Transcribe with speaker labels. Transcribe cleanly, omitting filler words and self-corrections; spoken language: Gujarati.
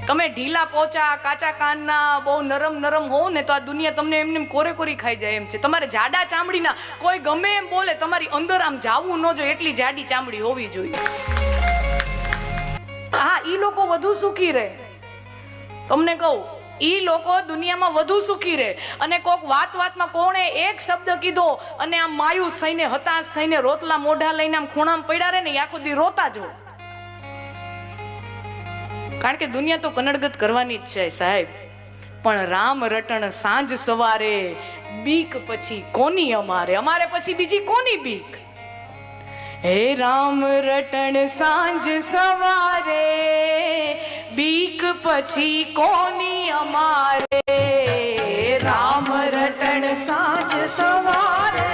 Speaker 1: તમે ઢીલા પોચા કાચા કાનના બહુ નરમ નરમ હોવ ને તો આ દુનિયા તમને એમને કોરે કોરી ખાઈ જાય એમ છે. તમારે જાડા ચામડીના કોઈ ગમે એમ બોલે તમારી અંદર આમ જાવું ન જોઈએ એટલી જાડી ચામડી હોવી જોઈએ. હા, ઈ લોકો વધુ સુખી રહે. તમને કહું, ઈ લોકો દુનિયામાં વધુ સુખી રહે. અને કોક વાતમાં કોણે એક શબ્દ કીધો અને આમ માયુસ થઈને હતાશ થઈને રોતલા મોઢા લઈને આમ ખૂણામાં પડ્યા રહે ને આખો દી રોતા જો. કારણ કે દુનિયા તો કનડગત કરવાની જ છે સાહેબ. પણ રામ રટણ સાંજ સવારે, બીક પછી કોની અમારે, અમારે પછી બીજી કોની બીક? હે રામ રટણ સાંજ સવારે, બીક પછી કોની અમારે. રામ રટણ સાંજ સવારે,